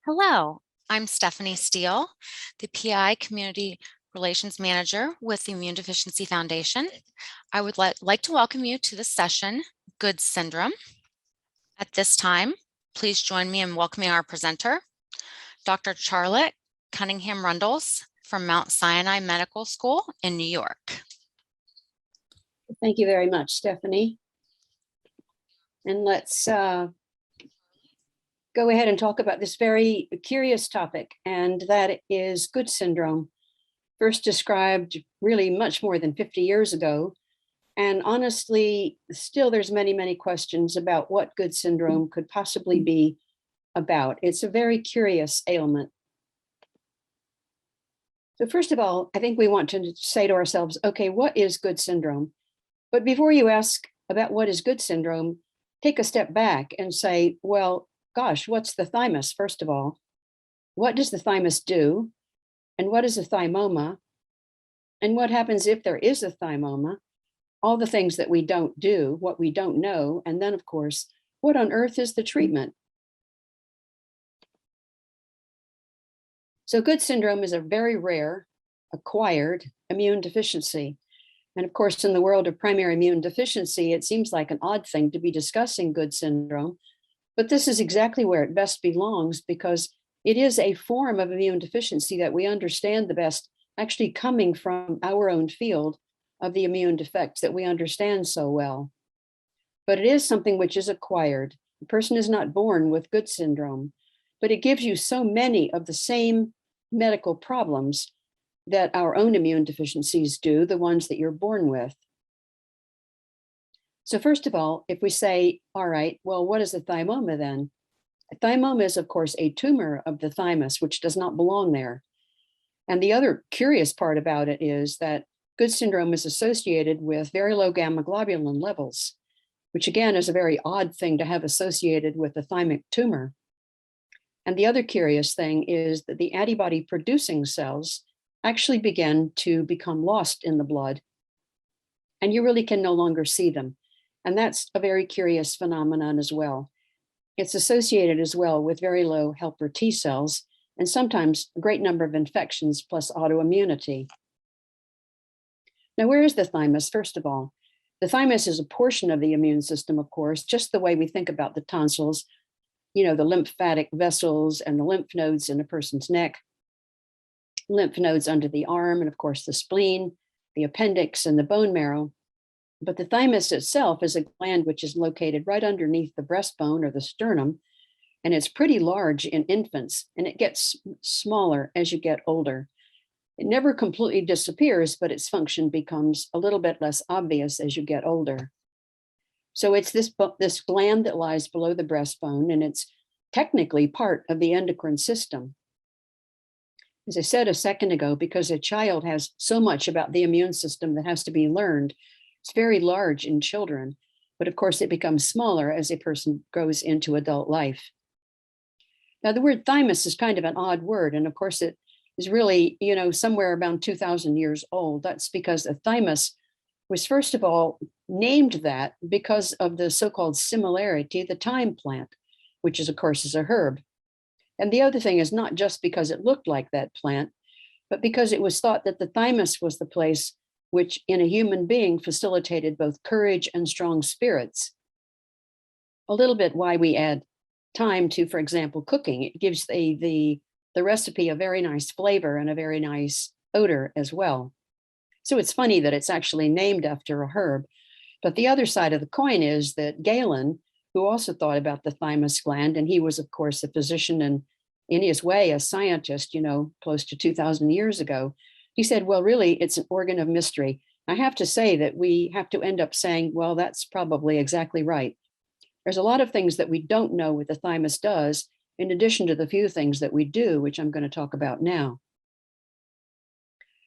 Hello, I'm Stephanie Steele, the PI Community Relations Manager with the Immune Deficiency Foundation. I would like to welcome you to the session, Good Syndrome. At this time, please join me in welcoming our presenter, Dr. Charlotte Cunningham-Rundles from Mount Sinai Medical School in New York. Thank you very much, Stephanie. And let's go ahead and talk about this very curious topic, and that is good syndrome, first described really much more than 50 years ago. And honestly, still there's many questions about what good syndrome could possibly be about. It's a very curious ailment. So first of all, I think we want to say to ourselves, okay, what is good syndrome? But before you ask about what is good syndrome, take a step back and say, well, gosh, what's the thymus, first of all? What does the thymus do? And what is a thymoma? And what happens if there is a thymoma? All the things that we don't do, what we don't know. And then, of course, what on earth is the treatment? So good syndrome is a very rare, acquired immune deficiency. And of course, in the world of primary immune deficiency, it seems like an odd thing to be discussing good syndrome, but this is exactly where it best belongs, because it is a form of immune deficiency that we understand the best, actually coming from our own field of the immune defects that we understand so well. But it is something which is acquired. The person is not born with good syndrome, but it gives you so many of the same medical problems that our own immune deficiencies do, the ones that you're born with. So first of all, if we say, all right, well, what is a thymoma then? A thymoma is, of course, a tumor of the thymus, which does not belong there. And the other curious part about it is that good syndrome is associated with very low gamma globulin levels, which again is a very odd thing to have associated with a thymic tumor. And the other curious thing is that the antibody producing cells actually begin to become lost in the blood, and you really can no longer see them. And that's a very curious phenomenon as well. It's associated as well with very low helper T cells, and sometimes a great number of infections plus autoimmunity. Now, where is the thymus? First of all, the thymus is a portion of the immune system, of course, just the way we think about the tonsils, you know, the lymphatic vessels and the lymph nodes in a person's neck, lymph nodes under the arm, and of course the spleen, the appendix, and the bone marrow. But the thymus itself is a gland which is located right underneath the breastbone or the sternum, and it's pretty large in infants, and it gets smaller as you get older. It never completely disappears, but its function becomes a little bit less obvious as you get older. So it's this gland that lies below the breastbone, and it's technically part of the endocrine system. As I said a second ago, because a child has so much about the immune system that has to be learned, it's very large in children, but of course it becomes smaller as a person grows into adult life. Now, the word thymus is kind of an odd word, and of course it is really, you know, somewhere around 2,000 years old. That's because a thymus was first of all named that because of the so-called similarity, the thyme plant, which is, of course, is a herb. And the other thing is not just because it looked like that plant, but because it was thought that the thymus was the place which in a human being facilitated both courage and strong spirits. A little bit why we add thyme to, for example, cooking. It gives the recipe a very nice flavor and a very nice odor as well. So it's funny that it's actually named after a herb. But the other side of the coin is that Galen, who also thought about the thymus gland, and he was, of course, a physician and in his way, a scientist, you know, close to 2,000 years ago, he said, well, really, it's an organ of mystery. I have to say that we have to end up saying, well, that's probably exactly right. There's a lot of things that we don't know what the thymus does, in addition to the few things that we do, which I'm going to talk about now.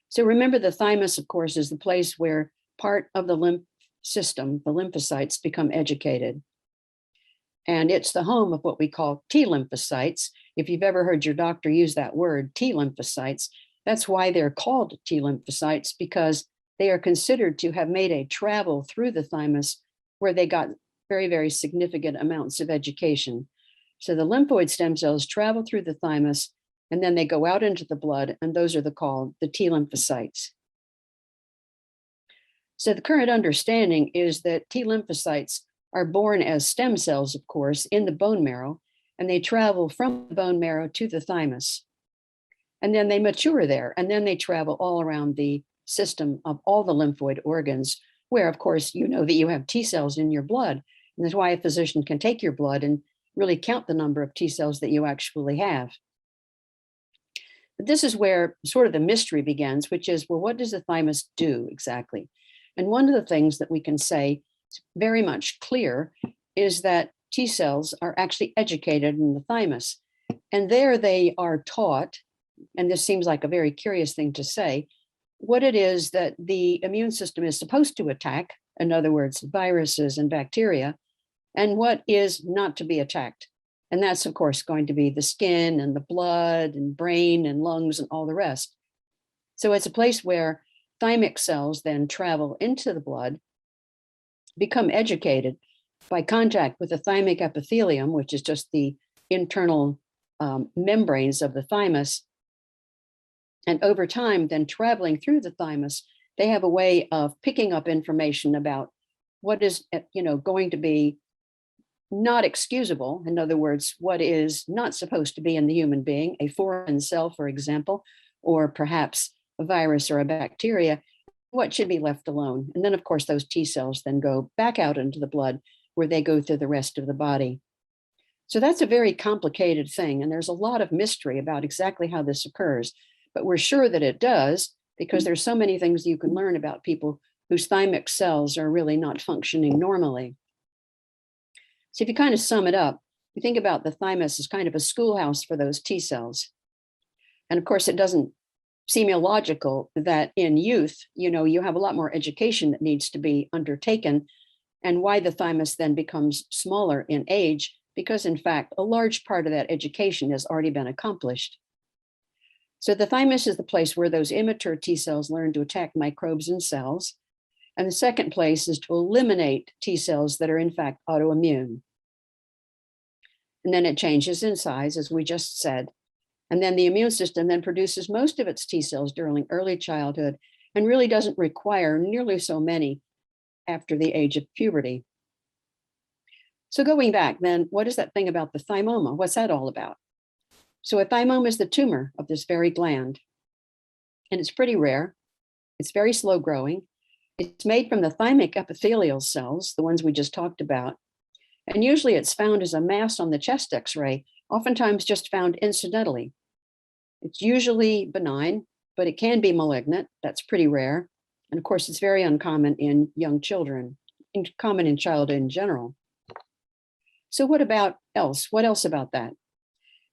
So remember, the thymus, of course, is the place where part of the lymph system, the lymphocytes, become educated. And it's the home of what we call T lymphocytes. If you've ever heard your doctor use that word, T lymphocytes, that's why they're called T lymphocytes, because they are considered to have made a travel through the thymus where they got very significant amounts of education. So the lymphoid stem cells travel through the thymus, and then they go out into the blood, and those are called the T lymphocytes. So the current understanding is that T lymphocytes are born as stem cells, of course, in the bone marrow, and they travel from the bone marrow to the thymus. And then they mature there, and then they travel all around the system of all the lymphoid organs, where, of course, you know that you have T cells in your blood. And that's why a physician can take your blood and really count the number of T cells that you actually have. But this is where sort of the mystery begins, which is, well, what does the thymus do exactly? And one of the things that we can say very much clear is that T cells are actually educated in the thymus. And there they are taught, and this seems like a very curious thing to say, what it is that the immune system is supposed to attack, in other words, viruses and bacteria, and what is not to be attacked. And that's, of course, going to be the skin and the blood and brain and lungs and all the rest. So it's a place where thymic cells then travel into the blood, become educated by contact with the thymic epithelium, which is just the internal membranes of the thymus. And over time, then traveling through the thymus, they have a way of picking up information about what is, going to be not excusable. In other words, what is not supposed to be in the human being, a foreign cell, for example, or perhaps a virus or a bacteria, what should be left alone. And then, of course, those T cells then go back out into the blood where they go through the rest of the body. So that's a very complicated thing. And there's a lot of mystery about exactly how this occurs. But we're sure that it does because there's so many things you can learn about people whose thymic cells are really not functioning normally. So if you kind of sum it up, you think about the thymus as kind of a schoolhouse for those T cells. And of course, it doesn't seem illogical that in youth, you have a lot more education that needs to be undertaken, and why the thymus then becomes smaller in age, because in fact, a large part of that education has already been accomplished. So the thymus is the place where those immature T cells learn to attack microbes and cells. And the second place is to eliminate T cells that are in fact autoimmune. And then it changes in size, as we just said. And then the immune system then produces most of its T cells during early childhood and really doesn't require nearly so many after the age of puberty. So going back then, what is that thing about the thymoma? What's that all about? So a thymoma is the tumor of this very gland. And it's pretty rare. It's very slow growing. It's made from the thymic epithelial cells, the ones we just talked about. And usually it's found as a mass on the chest X-ray, oftentimes just found incidentally. It's usually benign, but it can be malignant. That's pretty rare. And of course, it's very uncommon in young children, common in childhood in general. So what else? What else about that?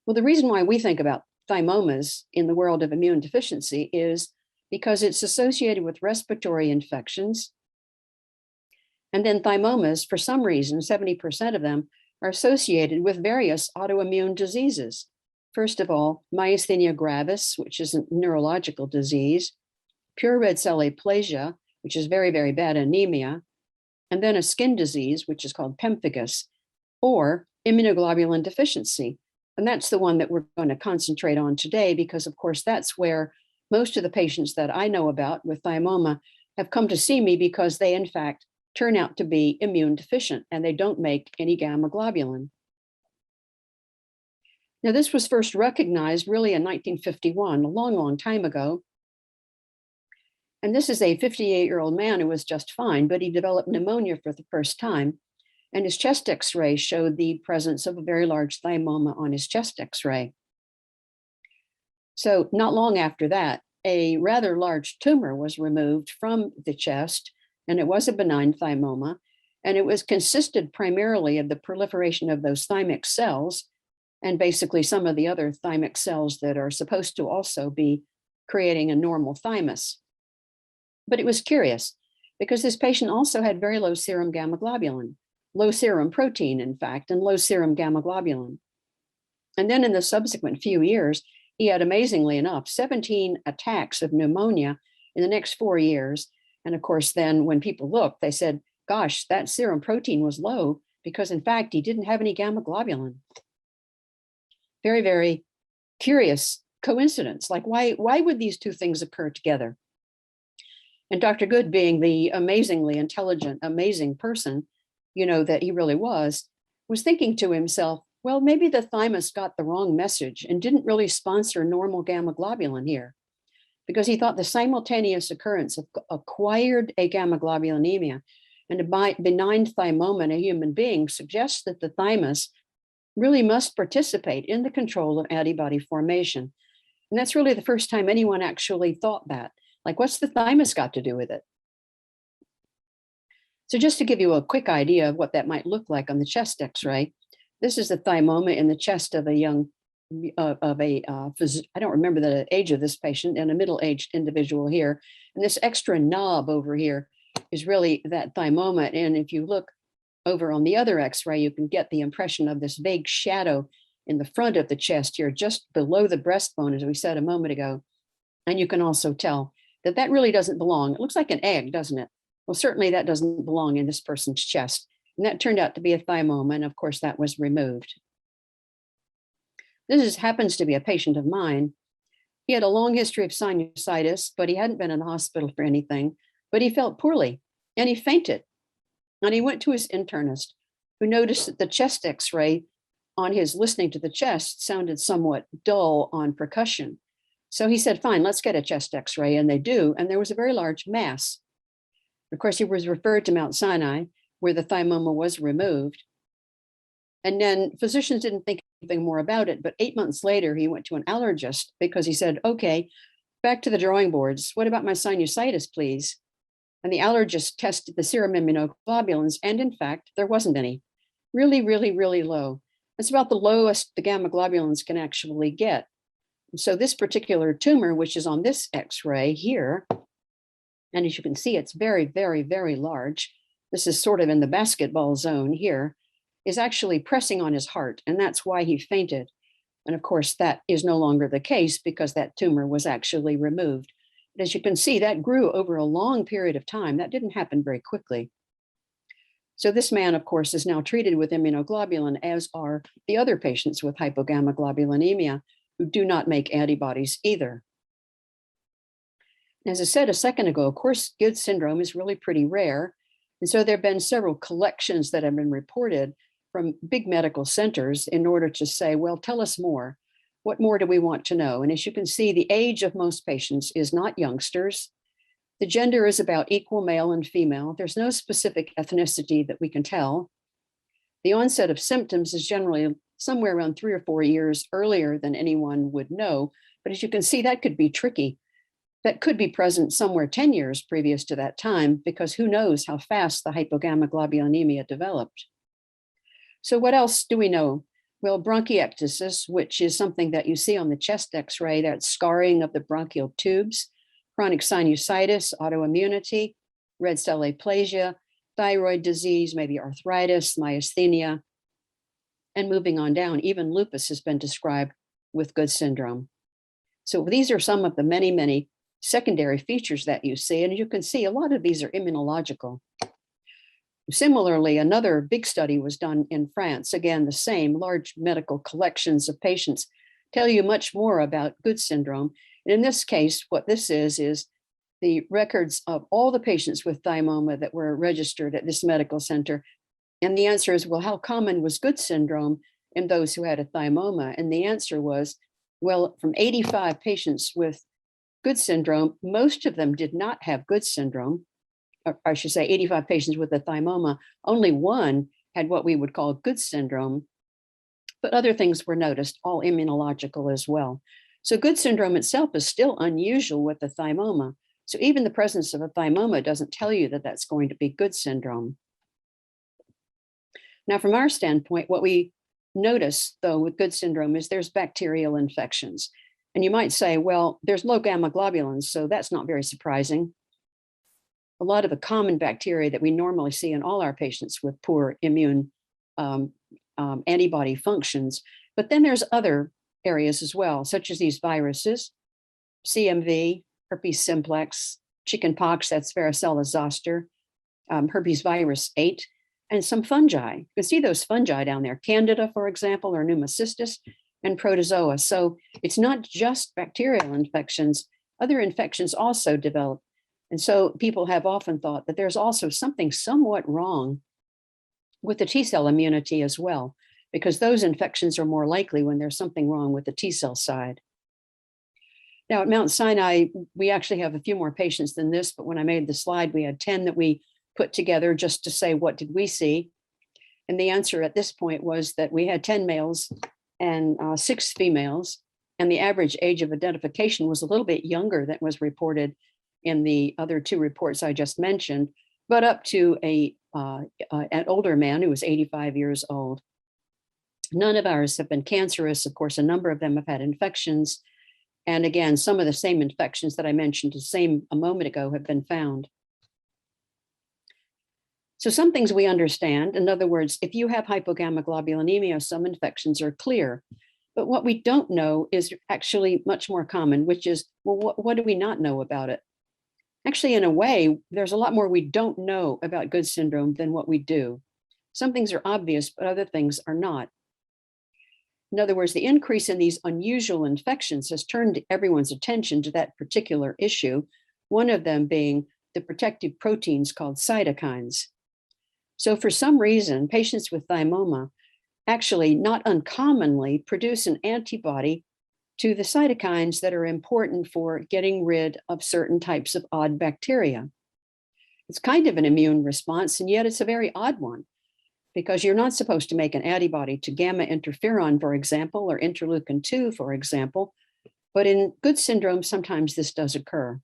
Well, the reason why we think about thymomas in the world of immune deficiency is because it's associated with respiratory infections. And then thymomas, for some reason, 70% of them are associated with various autoimmune diseases. First of all, myasthenia gravis, which is a neurological disease, pure red cell aplasia, which is very, very bad anemia, and then a skin disease, which is called pemphigus, or immunoglobulin deficiency. And that's the one that we're going to concentrate on today, because of course, that's where most of the patients that I know about with thymoma have come to see me because they, in fact, turn out to be immune deficient and they don't make any gamma globulin. Now, this was first recognized really in 1951, a long, long time ago. And this is a 58-year-old man who was just fine, but he developed pneumonia for the first time. And his chest X-ray showed the presence of a very large thymoma on his chest X-ray. So not long after that, a rather large tumor was removed from the chest, and it was a benign thymoma. And it was consisted primarily of the proliferation of those thymic cells and basically some of the other thymic cells that are supposed to also be creating a normal thymus. But it was curious because this patient also had very low serum gamma globulin, low serum protein, in fact, and low serum gamma globulin. And then in the subsequent few years, he had, amazingly enough, 17 attacks of pneumonia in the next 4 years. And of course, then when people looked, they said, gosh, that serum protein was low because in fact, he didn't have any gamma globulin. Very, very curious coincidence. Like, why would these two things occur together? And Dr. Good, being the amazingly intelligent, amazing person, that he really was thinking to himself, well, maybe the thymus got the wrong message and didn't really sponsor normal gamma globulin here, because he thought the simultaneous occurrence of acquired agammaglobulinemia and a benign thymoma in a human being suggests that the thymus really must participate in the control of antibody formation. And that's really the first time anyone actually thought that. Like, what's the thymus got to do with it? So just to give you a quick idea of what that might look like on the chest X-ray, this is the thymoma in the chest of a young, I don't remember the age of this patient, and a middle-aged individual here. And this extra knob over here is really that thymoma. And if you look over on the other X-ray, you can get the impression of this vague shadow in the front of the chest here, just below the breastbone, as we said a moment ago. And you can also tell that that really doesn't belong. It looks like an egg, doesn't it? Well, certainly that doesn't belong in this person's chest. And that turned out to be a thymoma, and of course that was removed. This happens to be a patient of mine. He had a long history of sinusitis, but he hadn't been in the hospital for anything, but he felt poorly and he fainted. And he went to his internist, who noticed that the chest X-ray on his listening to the chest sounded somewhat dull on percussion. So he said, fine, let's get a chest X-ray. And they do. And there was a very large mass. Of course, he was referred to Mount Sinai, where the thymoma was removed. And then physicians didn't think anything more about it. But 8 months later, he went to an allergist because he said, okay, back to the drawing boards. What about my sinusitis, please? And the allergist tested the serum immunoglobulins. And in fact, there wasn't any. Really, really, really low. It's about the lowest the gamma globulins can actually get. So this particular tumor, which is on this X-ray here, and as you can see, it's very, very, very large. This is sort of in the basketball zone here, is actually pressing on his heart. And that's why he fainted. And of course, that is no longer the case because that tumor was actually removed. But as you can see, that grew over a long period of time. That didn't happen very quickly. So this man, of course, is now treated with immunoglobulin, as are the other patients with hypogammaglobulinemia who do not make antibodies either. As I said a second ago, of course, Good syndrome is really pretty rare. And so there have been several collections that have been reported from big medical centers in order to say, well, tell us more. What more do we want to know? And as you can see, the age of most patients is not youngsters. The gender is about equal male and female. There's no specific ethnicity that we can tell. The onset of symptoms is generally somewhere around 3 or 4 years earlier than anyone would know. But as you can see, that could be tricky. That could be present somewhere 10 years previous to that time, because who knows how fast the hypogammaglobulinemia developed. So what else do we know? Well, bronchiectasis, which is something that you see on the chest X-ray, that's scarring of the bronchial tubes, chronic sinusitis, autoimmunity, red cell aplasia, thyroid disease, maybe arthritis, myasthenia, and moving on down, even lupus has been described with Good syndrome. So these are some of the many, many secondary features that you see, and you can see a lot of these are immunological. Similarly, another big study was done in France. Again, the same large medical collections of patients tell you much more about Good syndrome. And in this case, what this is the records of all the patients with thymoma that were registered at this medical center. And the answer is, well, how common was Good syndrome in those who had a thymoma? And the answer was, well, from 85 patients with Good syndrome, most of them did not have Good syndrome. Or I should say 85 patients with a thymoma, only one had what we would call Good syndrome, but other things were noticed, all immunological as well. So Good syndrome itself is still unusual with the thymoma. So even the presence of a thymoma doesn't tell you that that's going to be Good syndrome. Now, from our standpoint, what we notice, though, with Good syndrome is there's bacterial infections. And you might say, well, there's low gamma globulins, so that's not very surprising. A lot of the common bacteria that we normally see in all our patients with poor immune antibody functions. But then there's other areas as well, such as these viruses, CMV, herpes simplex, chickenpox, that's varicella zoster, herpes virus 8, and some fungi. You can see those fungi down there, Candida, for example, or pneumocystis. and protozoa. So it's not just bacterial infections, other infections also develop. And so people have often thought that there's also something somewhat wrong with the T cell immunity as well, because those infections are more likely when there's something wrong with the T cell side. Now at Mount Sinai, we actually have a few more patients than this, but when I made the slide, we had 10 that we put together just to say, what did we see? And the answer at this point was that we had 10 males and 6 females, and the average age of identification was a little bit younger than was reported in the other 2 reports I just mentioned, but up to an older man who was 85 years old. None of ours have been cancerous. Of course, a number of them have had infections. And again, some of the same infections that I mentioned a moment ago have been found. So some things we understand. In other words, if you have hypogammaglobulinemia, some infections are clear. But what we don't know is actually much more common, which is, well, what do we not know about it? Actually, in a way, there's a lot more we don't know about Good syndrome than what we do. Some things are obvious, but other things are not. In other words, the increase in these unusual infections has turned everyone's attention to that particular issue, one of them being the protective proteins called cytokines. So for some reason, patients with thymoma actually not uncommonly produce an antibody to the cytokines that are important for getting rid of certain types of odd bacteria. It's kind of an immune response, and yet it's a very odd one, because you're not supposed to make an antibody to gamma interferon, for example, or interleukin 2, for example. But in Good syndrome, sometimes this does occur.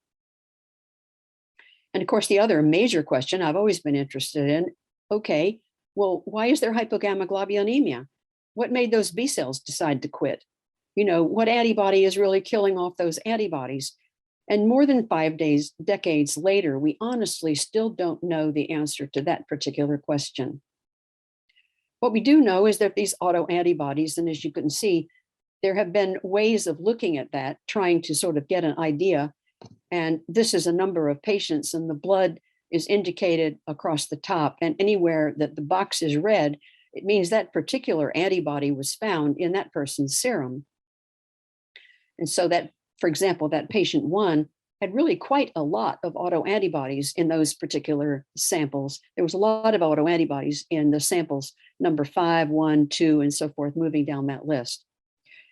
And of course, the other major question I've always been interested in, okay, well, why is there hypogammaglobulinemia? What made those B cells decide to quit? You know, what antibody is really killing off those antibodies? And more than 5 decades later, we honestly still don't know the answer to that particular question. What we do know is that these autoantibodies, and as you can see, there have been ways of looking at that, trying to sort of get an idea. And this is a number of patients, and the blood is indicated across the top. And anywhere that the box is red, it means that particular antibody was found in that person's serum. And so that, for example, that patient 1 had really quite a lot of autoantibodies in those particular samples. There was a lot of autoantibodies in the samples number 5, 1, 2, and so forth, moving down that list.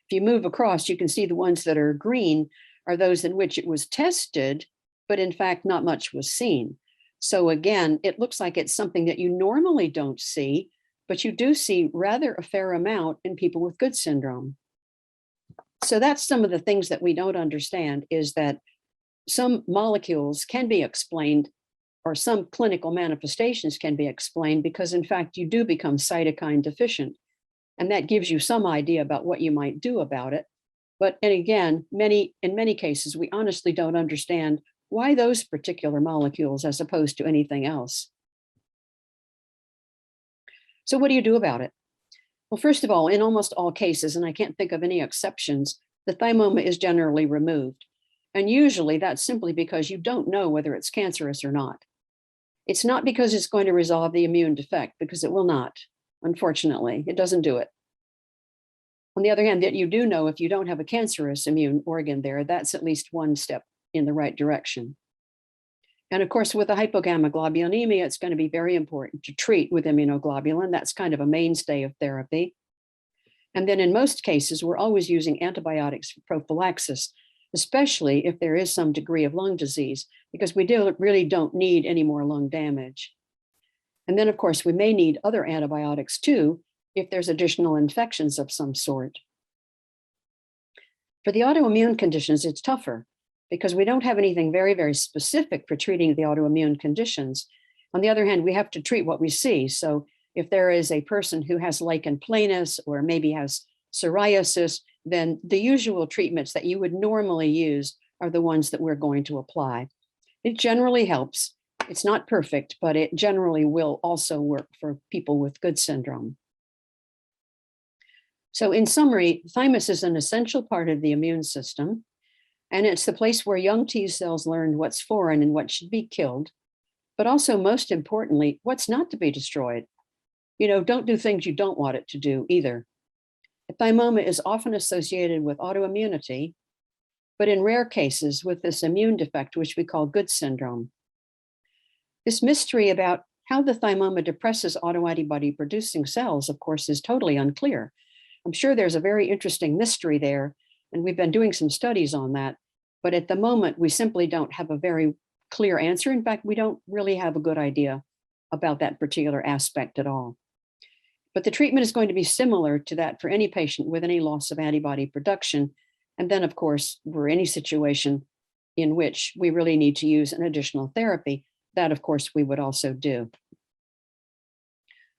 If you move across, you can see the ones that are green are those in which it was tested, but in fact, not much was seen. So again, it looks like it's something that you normally don't see, but you do see rather a fair amount in people with Good syndrome. So that's some of the things that we don't understand, is that some molecules can be explained, or some clinical manifestations can be explained, because in fact, you do become cytokine deficient. And that gives you some idea about what you might do about it. But and again, in many cases, we honestly don't understand why those particular molecules as opposed to anything else. So what do you do about it? Well, first of all, in almost all cases, and I can't think of any exceptions, the thymoma is generally removed. And usually that's simply because you don't know whether it's cancerous or not. It's not because it's going to resolve the immune defect, because it will not, unfortunately. It doesn't do it. On the other hand, that you do know if you don't have a cancerous immune organ there, that's at least one step in the right direction. And of course, with a hypogammaglobulinemia, it's going to be very important to treat with immunoglobulin. That's kind of a mainstay of therapy. And then in most cases, we're always using antibiotics for prophylaxis, especially if there is some degree of lung disease, because we really don't need any more lung damage. And then, of course, we may need other antibiotics too, if there's additional infections of some sort. For the autoimmune conditions, it's tougher, because we don't have anything very, very specific for treating the autoimmune conditions. On the other hand, we have to treat what we see. So if there is a person who has lichen planus or maybe has psoriasis, then the usual treatments that you would normally use are the ones that we're going to apply. It generally helps. It's not perfect, but it generally will also work for people with Good syndrome. So in summary, thymus is an essential part of the immune system, and it's the place where young T cells learn what's foreign and what should be killed, but also most importantly, what's not to be destroyed. You know, don't do things you don't want it to do either. Thymoma is often associated with autoimmunity, but in rare cases with this immune defect, which we call Good syndrome. This mystery about how the thymoma depresses autoantibody producing cells, of course, is totally unclear. I'm sure there's a very interesting mystery there, and we've been doing some studies on that. But at the moment, we simply don't have a very clear answer. In fact, we don't really have a good idea about that particular aspect at all. But the treatment is going to be similar to that for any patient with any loss of antibody production. And then, of course, for any situation in which we really need to use an additional therapy, that, of course, we would also do.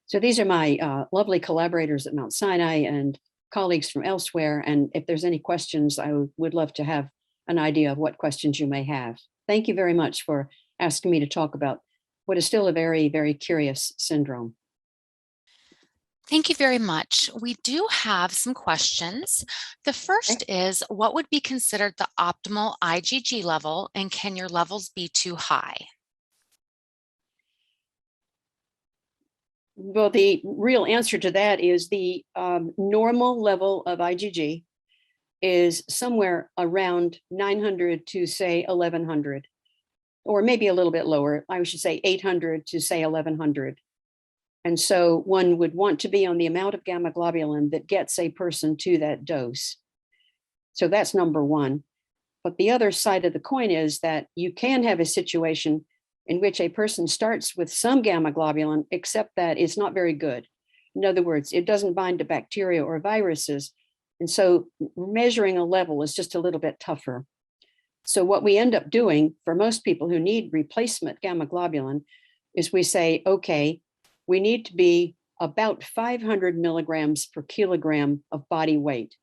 So these are my lovely collaborators at Mount Sinai and colleagues from elsewhere. And if there's any questions, I would love to have an idea of what questions you may have. Thank you very much for asking me to talk about what is still a very, very curious syndrome. Thank you very much. We do have some questions. The first is, what would be considered the optimal IgG level, and can your levels be too high? Well, the real answer to that is the normal level of IgG is somewhere around 900 to say 1100, or maybe a little bit lower. I should say 800 to say 1100. And so one would want to be on the amount of gamma globulin that gets a person to that dose. So that's number one. But the other side of the coin is that you can have a situation in which a person starts with some gamma globulin, except that it's not very good. In other words, it doesn't bind to bacteria or viruses. And so measuring a level is just a little bit tougher. So what we end up doing for most people who need replacement gamma globulin is we say, okay, we need to be about 500 milligrams per kilogram of body weight.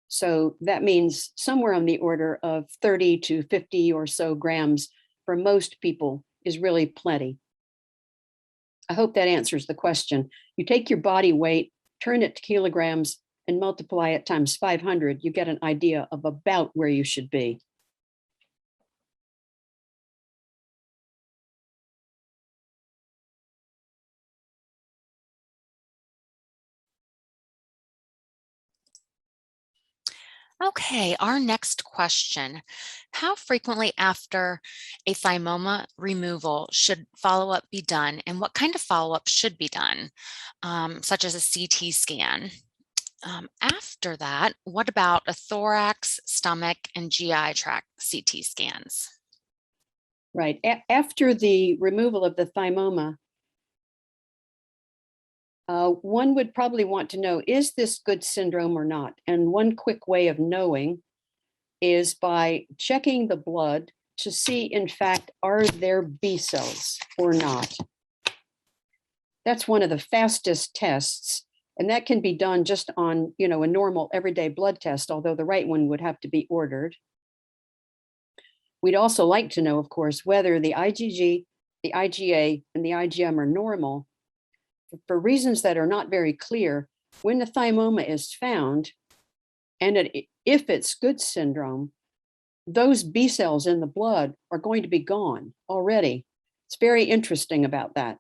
So that means somewhere on the order of 30 to 50 or so grams for most people is really plenty. I hope that answers the question. You take your body weight, turn it to kilograms, and multiply it times 500, you get an idea of about where you should be. Okay, our next question. How frequently after a thymoma removal should follow-up be done, and what kind of follow-up should be done, such as a CT scan? After that, what about a thorax, stomach, and GI tract CT scans? Right. After the removal of the thymoma, one would probably want to know, is this Good syndrome or not? And one quick way of knowing is by checking the blood to see, in fact, are there B cells or not? That's one of the fastest tests. And that can be done just on, a normal everyday blood test, although the right one would have to be ordered. We'd also like to know, of course, whether the IgG, the IgA, and the IgM are normal. For reasons that are not very clear, when the thymoma is found, and if it's Good syndrome, those B cells in the blood are going to be gone already. It's very interesting about that.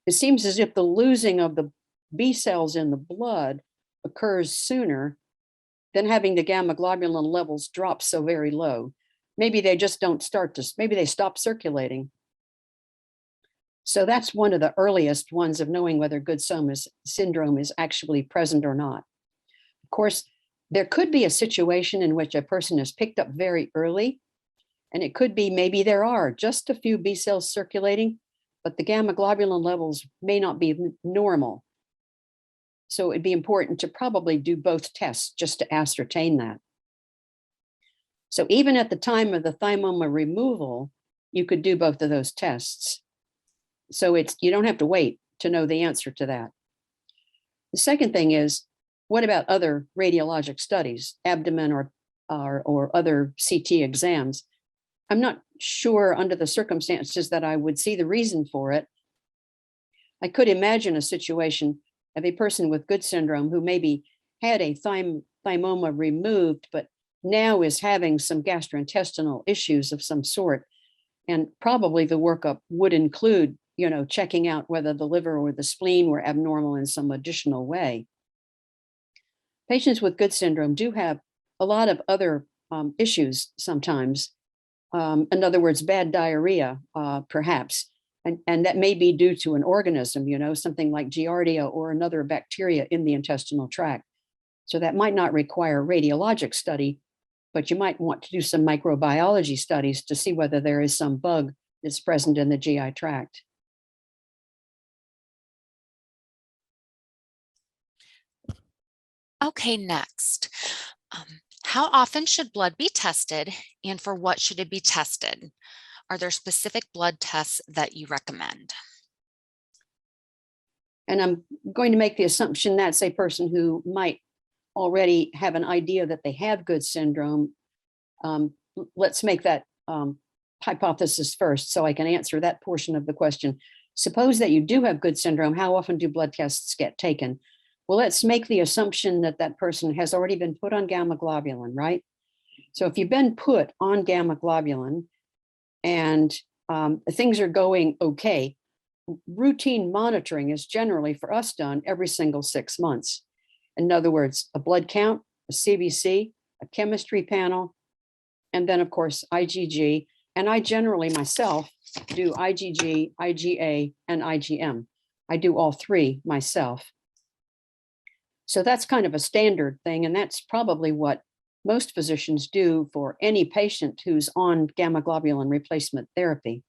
It seems as if the losing of the B cells in the blood occurs sooner than having the gamma globulin levels drop so very low. Maybe they just don't start to, maybe they stop circulating. So that's one of the earliest ones of knowing whether Good syndrome is actually present or not. Of course, there could be a situation in which a person is picked up very early, and it could be maybe there are just a few B cells circulating, but the gamma globulin levels may not be normal. So it'd be important to probably do both tests just to ascertain that. So even at the time of the thymoma removal, you could do both of those tests. So you don't have to wait to know the answer to that. The second thing is, what about other radiologic studies, abdomen or other CT exams? I'm not sure under the circumstances that I would see the reason for it. I could imagine a situation of a person with Good syndrome who maybe had a thymoma removed, but now is having some gastrointestinal issues of some sort. And probably the workup would include, checking out whether the liver or the spleen were abnormal in some additional way. patients with good syndrome do have a lot of other issues sometimes. In other words, bad diarrhea, perhaps. And that may be due to an organism, something like Giardia or another bacteria in the intestinal tract. So that might not require radiologic study, but you might want to do some microbiology studies to see whether there is some bug that's present in the GI tract. Okay, next. How often should blood be tested and for what should it be tested? Are there specific blood tests that you recommend? And I'm going to make the assumption that's a person who might already have an idea that they have good syndrome. Let's make that hypothesis first so I can answer that portion of the question. Suppose that you do have good syndrome, how often do blood tests get taken? Well, let's make the assumption that that person has already been put on gamma globulin, right? So if you've been put on gamma globulin and things are going okay, routine monitoring is generally for us done every single 6 months. In other words, a blood count, a CBC, a chemistry panel, and then of course IgG. And I generally myself do IgG, IgA, and IgM. I do all three myself. So that's kind of a standard thing, and that's probably what most physicians do for any patient who's on gamma globulin replacement therapy.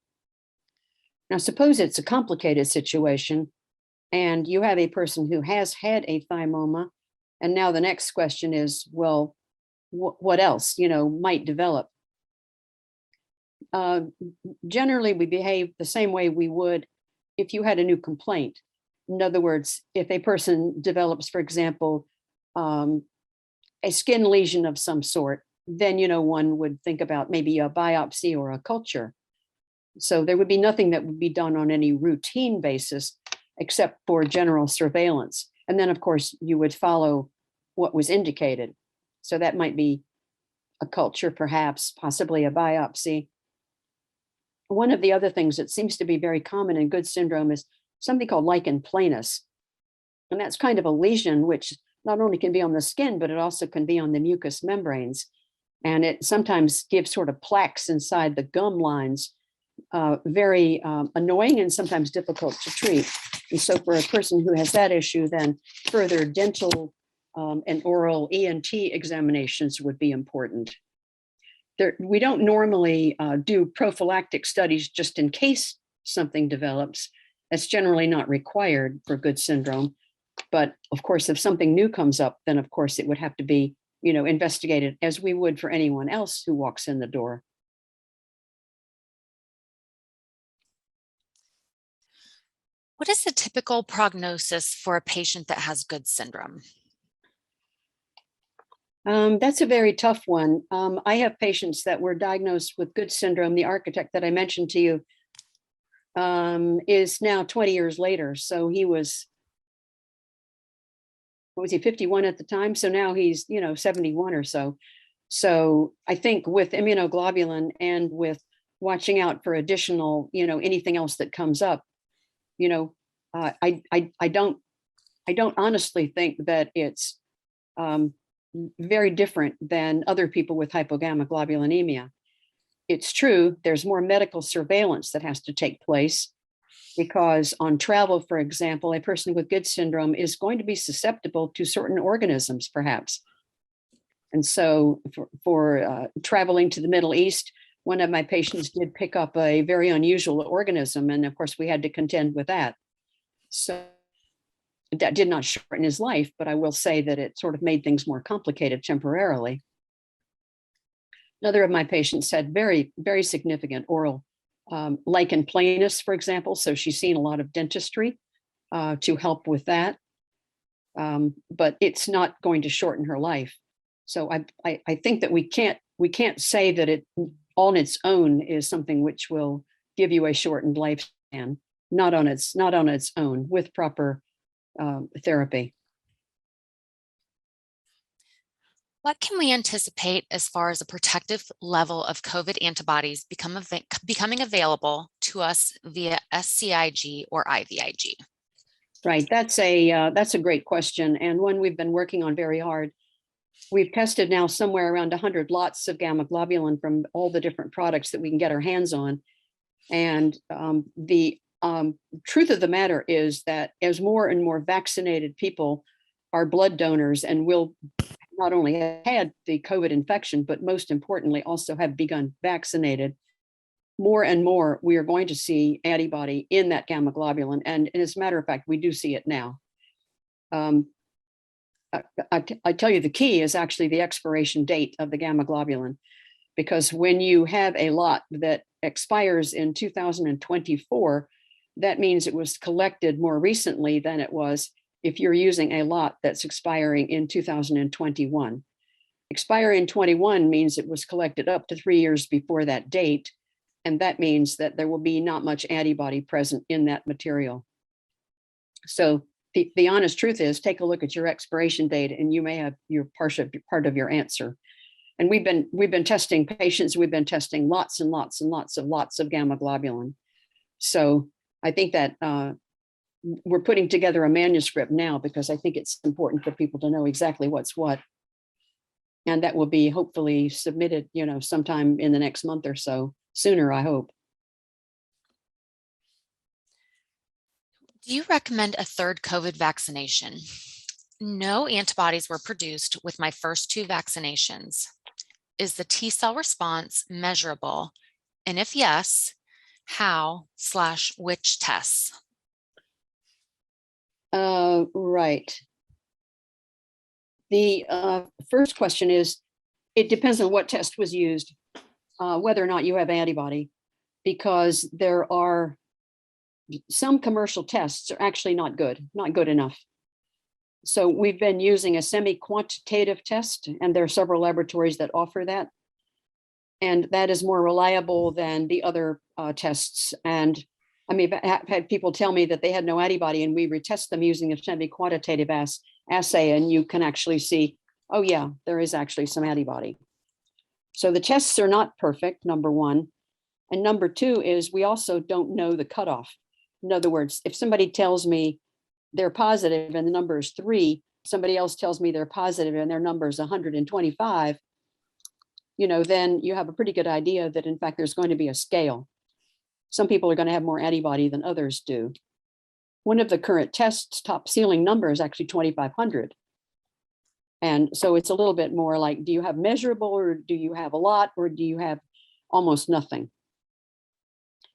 Now, suppose it's a complicated situation and you have a person who has had a thymoma, and now the next question is, well, what else, might develop? Generally, we behave the same way we would if you had a new complaint. In other words, if a person develops, for example, a skin lesion of some sort, then, one would think about maybe a biopsy or a culture. So there would be nothing that would be done on any routine basis except for general surveillance. And then, of course, you would follow what was indicated. So that might be a culture, perhaps, possibly a biopsy. One of the other things that seems to be very common in good syndrome is something called lichen planus. And that's kind of a lesion which not only can be on the skin, but it also can be on the mucous membranes. And it sometimes gives sort of plaques inside the gum lines, very annoying and sometimes difficult to treat. And so for a person who has that issue, then further dental and oral ENT examinations would be important. We don't normally do prophylactic studies just in case something develops. That's generally not required for good syndrome. But of course, if something new comes up, then of course it would have to be, investigated as we would for anyone else who walks in the door. What is the typical prognosis for a patient that has good syndrome? That's a very tough one. I have patients that were diagnosed with good syndrome. The architect that I mentioned to you is now 20 years later. So he was 51 at the time? So now he's, 71 or so. So I think with immunoglobulin and with watching out for additional, anything else that comes up, I don't honestly think that it's very different than other people with hypogammaglobulinemia. It's true, there's more medical surveillance that has to take place because on travel, for example, a person with good syndrome is going to be susceptible to certain organisms, perhaps. And so for traveling to the Middle East, one of my patients did pick up a very unusual organism. And of course, we had to contend with that. So that did not shorten his life, but I will say that it sort of made things more complicated temporarily. Another of my patients had very, very significant oral lichen planus, for example. So she's seen a lot of dentistry to help with that. But it's not going to shorten her life. So I think that we can't say that it on its own is something which will give you a shortened lifespan. Not on its own, with proper therapy. What can we anticipate as far as a protective level of COVID antibodies becoming available to us via SCIG or IVIG? Right. That's a great question, and one we've been working on very hard. We've tested now somewhere around 100 lots of gamma globulin from all the different products that we can get our hands on. And the truth of the matter is that as more and more vaccinated people are blood donors and will not only have had the COVID infection, but most importantly also have begun vaccinated, more and more we are going to see antibody in that gamma globulin. And as a matter of fact, we do see it now. I tell you, the key is actually the expiration date of the gamma globulin, because when you have a lot that expires in 2024, that means it was collected more recently than it was if you're using a lot that's expiring in 2021. Expiring in 21 means it was collected up to 3 years before that date, and that means that there will be not much antibody present in that material. So the honest truth is, take a look at your expiration date and you may have your part of your answer. And we've been testing patients, we've been testing lots and lots and lots of gamma globulin. So I think that we're putting together a manuscript now because I think it's important for people to know exactly what's what. And that will be hopefully submitted, sometime in the next month or so, sooner, I hope. Do you recommend a third COVID vaccination? No antibodies were produced with my first 2 vaccinations. Is the T-cell response measurable? And if yes, how/which tests? Right. The first question is, it depends on what test was used, whether or not you have antibody, because there are some commercial tests are actually not good enough. So we've been using a semi-quantitative test, and there are several laboratories that offer that. And that is more reliable than the other tests. And I mean, I've had people tell me that they had no antibody, and we retest them using a semi-quantitative assay, and you can actually see, oh yeah, there is actually some antibody. So the tests are not perfect, number one. And number two is we also don't know the cutoff. In other words, if somebody tells me they're positive and the number is 3, somebody else tells me they're positive and their number is 125, then you have a pretty good idea that in fact there's going to be a scale. Some people are going to have more antibody than others do. One of the current tests' top ceiling number is actually 2,500. And so it's a little bit more like, do you have measurable, or do you have a lot, or do you have almost nothing?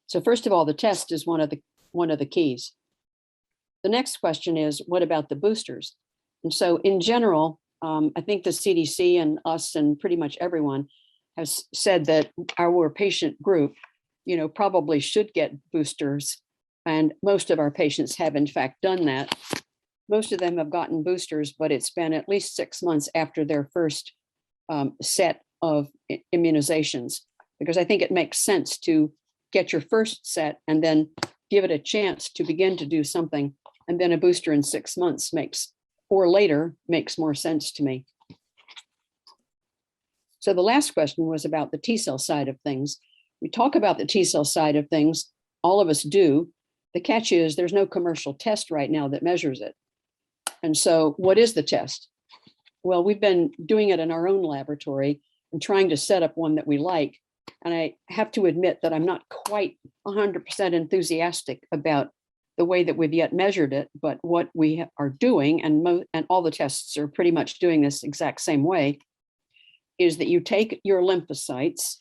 So first of all, the test is one of the keys. The next question is, what about the boosters? And so in general, I think the CDC and us and pretty much everyone has said that our patient group, probably should get boosters. And most of our patients have in fact done that. Most of them have gotten boosters, but it's been at least 6 months after their first set of immunizations, because I think it makes sense to get your first set and then give it a chance to begin to do something. And then a booster in 6 months or later makes more sense to me. So the last question was about the T-cell side of things. We talk about the T-cell side of things, all of us do. The catch is there's no commercial test right now that measures it. And so what is the test? Well, we've been doing it in our own laboratory and trying to set up one that we like. And I have to admit that I'm not quite 100% enthusiastic about the way that we've yet measured it, but what we are doing, and all the tests are pretty much doing this exact same way, is that you take your lymphocytes,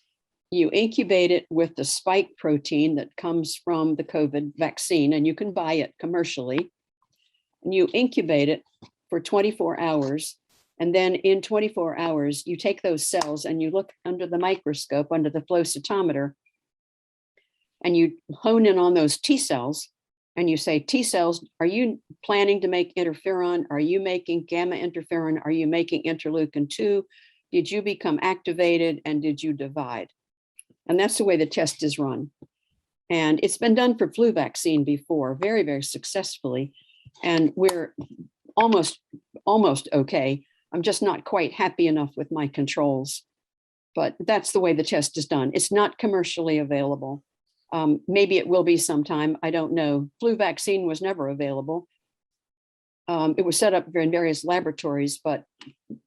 you incubate it with the spike protein that comes from the COVID vaccine, and you can buy it commercially. And you incubate it for 24 hours. And then in 24 hours, you take those cells and you look under the microscope, under the flow cytometer, and you hone in on those T cells. And you say, T cells, are you planning to make interferon? Are you making gamma interferon? Are you making interleukin 2? Did you become activated and did you divide? And that's the way the test is run. And it's been done for flu vaccine before, very, very successfully. And we're almost okay. I'm just not quite happy enough with my controls. But that's the way the test is done. It's not commercially available. Maybe it will be sometime, I don't know. Flu vaccine was never available. It was set up in various laboratories, but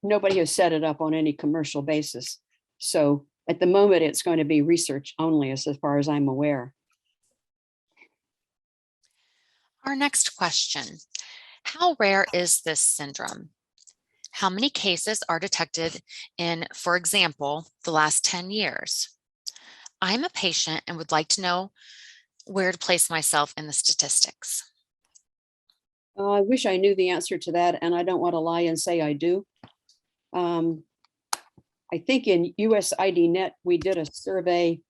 nobody has set it up on any commercial basis. So at the moment, it's going to be research only, as far as I'm aware. Our next question, how rare is this syndrome? How many cases are detected in, for example, the last 10 years? I'm a patient and would like to know where to place myself in the statistics. I wish I knew the answer to that, and I don't want to lie and say I do. I think in USID.net, we did a survey.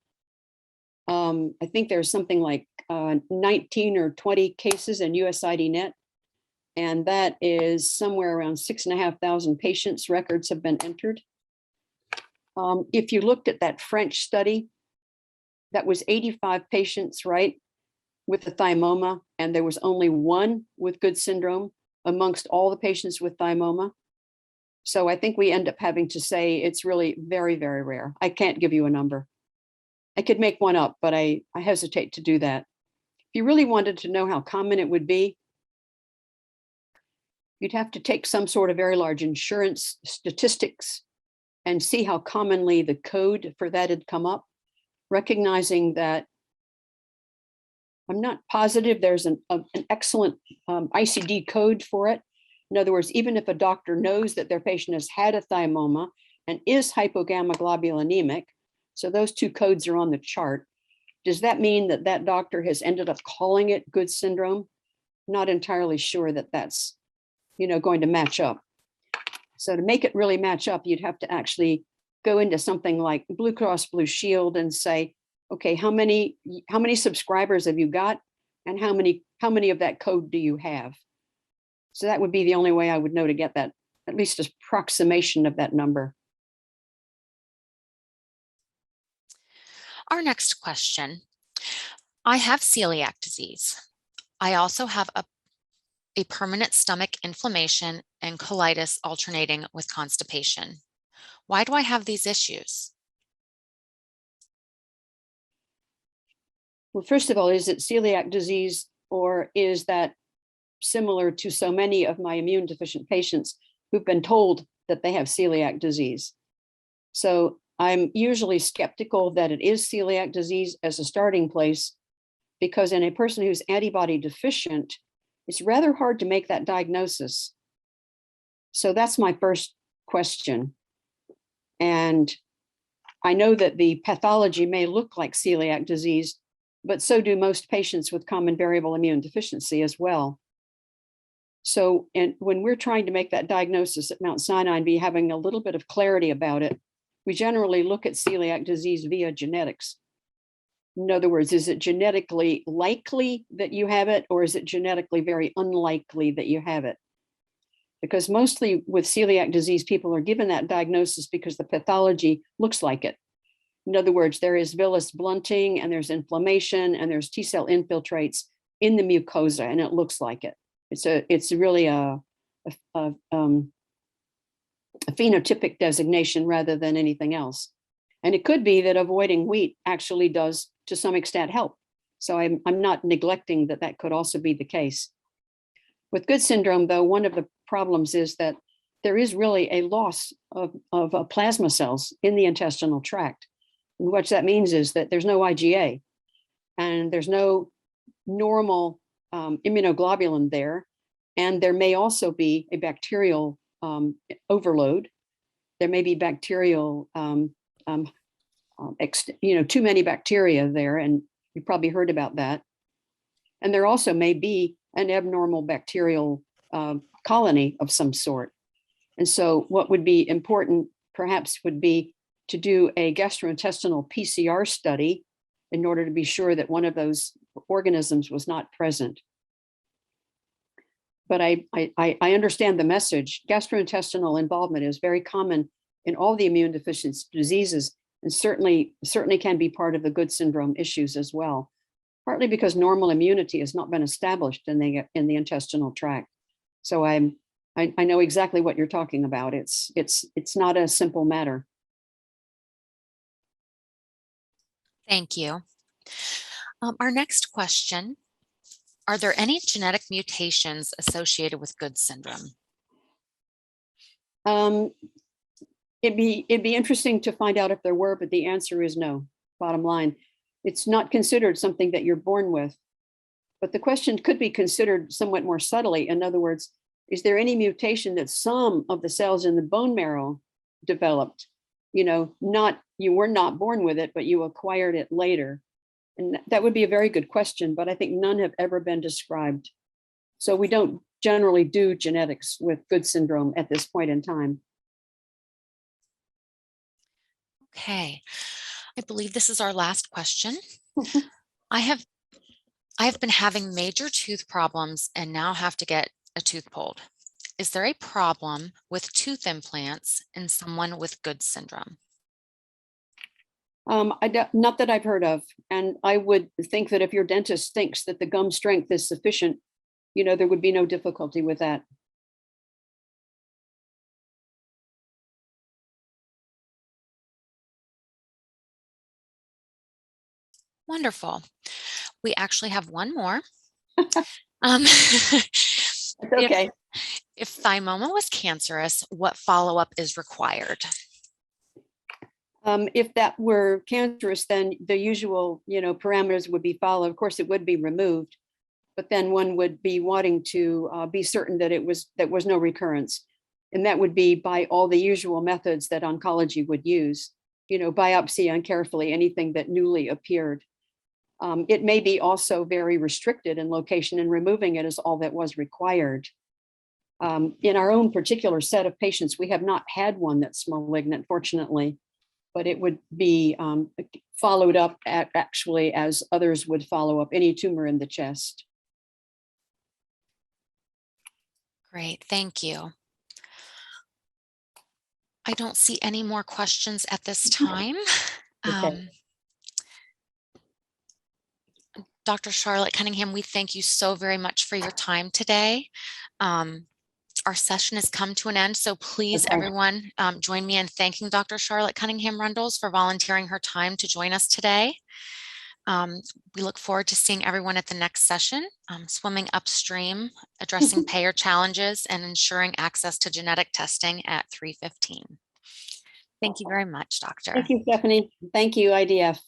I think there's something like 19 or 20 cases in USID.net, and that is somewhere around 6,500 patients' records have been entered. If you looked at that French study, that was 85 patients, right, with the thymoma, and there was only one with good syndrome amongst all the patients with thymoma. So I think we end up having to say it's really very, very rare. I can't give you a number. I could make one up, but I hesitate to do that. If you really wanted to know how common it would be, you'd have to take some sort of very large insurance statistics and see how commonly the code for that had come up, recognizing that I'm not positive there's an excellent ICD code for it. In other words, even if a doctor knows that their patient has had a thymoma and is hypogammaglobulinemic, so those two codes are on the chart, does that mean that that doctor has ended up calling it good syndrome? Not entirely sure that that's, going to match up. So to make it really match up, you'd have to actually go into something like Blue Cross Blue Shield and say, okay, how many subscribers have you got, and how many of that code do you have? So that would be the only way I would know to get that, at least an approximation of that number. Our next question, I have celiac disease. I also have a permanent stomach inflammation and colitis alternating with constipation. Why do I have these issues? Well, first of all, is it celiac disease, or is that similar to so many of my immune deficient patients who've been told that they have celiac disease? So I'm usually skeptical that it is celiac disease as a starting place, because in a person who's antibody deficient, it's rather hard to make that diagnosis. So that's my first question. And I know that the pathology may look like celiac disease, but so do most patients with common variable immune deficiency as well. So, and when we're trying to make that diagnosis at Mount Sinai and be having a little bit of clarity about it, we generally look at celiac disease via genetics. In other words, is it genetically likely that you have it, or is it genetically very unlikely that you have it? Because mostly with celiac disease, people are given that diagnosis because the pathology looks like it. In other words, there is villus blunting, and there's inflammation, and there's T cell infiltrates in the mucosa, and it looks like it. It's really a phenotypic designation rather than anything else. And it could be that avoiding wheat actually does, to some extent, help. So I'm not neglecting that that could also be the case. With good syndrome, though, one of the problems is that there is really a loss of plasma cells in the intestinal tract. And what that means is that there's no IgA, and there's no normal immunoglobulin there. And there may also be a bacterial overload. There may be bacterial, too many bacteria there, and you probably heard about that. And there also may be an abnormal bacterial colony of some sort. And so what would be important perhaps would be to do a gastrointestinal PCR study in order to be sure that one of those organisms was not present. But I understand the message. Gastrointestinal involvement is very common in all the immune deficient diseases, and certainly can be part of the good syndrome issues as well, partly because normal immunity has not been established in the intestinal tract. So I know exactly what you're talking about. It's not a simple matter. Thank you. Our next question, Are there any genetic mutations associated with Good syndrome? It'd be interesting to find out if there were, but the answer is no. Bottom line, it's not considered something that you're born with. But the question could be considered somewhat more subtly. In other words, is there any mutation that some of the cells in the bone marrow developed? You know, you were not born with it, but you acquired it later. And that would be a very good question, but I think none have ever been described. So we don't generally do genetics with Good syndrome at this point in time. Okay, I believe this is our last question. I have been having major tooth problems and now have to get a tooth pulled. Is there a problem with tooth implants in someone with Good syndrome? Not that I've heard of. And I would think that if your dentist thinks that the gum strength is sufficient, you know, there would be no difficulty with that. Wonderful. We actually have one more. Um, Okay. If thymoma was cancerous, what follow-up is required? If that were cancerous, then the usual, you know, parameters would be followed. Of course, it would be removed, but then one would be wanting to be certain that there was no recurrence, and that would be by all the usual methods that oncology would use. You know, biopsy on carefully anything that newly appeared. It may be also very restricted in location, and removing it is all that was required. In our own particular set of patients, we have not had one that's malignant, fortunately, but it would be followed up actually as others would follow up any tumor in the chest. Great, thank you. I don't see any more questions at this time. Okay. Dr. Charlotte Cunningham, we thank you so very much for your time today. Our session has come to an end, so please, Okay. everyone, join me in thanking Dr. Charlotte Cunningham-Rundles for volunteering her time to join us today. We look forward to seeing everyone at the next session, swimming upstream, addressing payer challenges, and ensuring access to genetic testing at 3:15. Thank you very much, Doctor. Thank you, Stephanie. Thank you, IDF.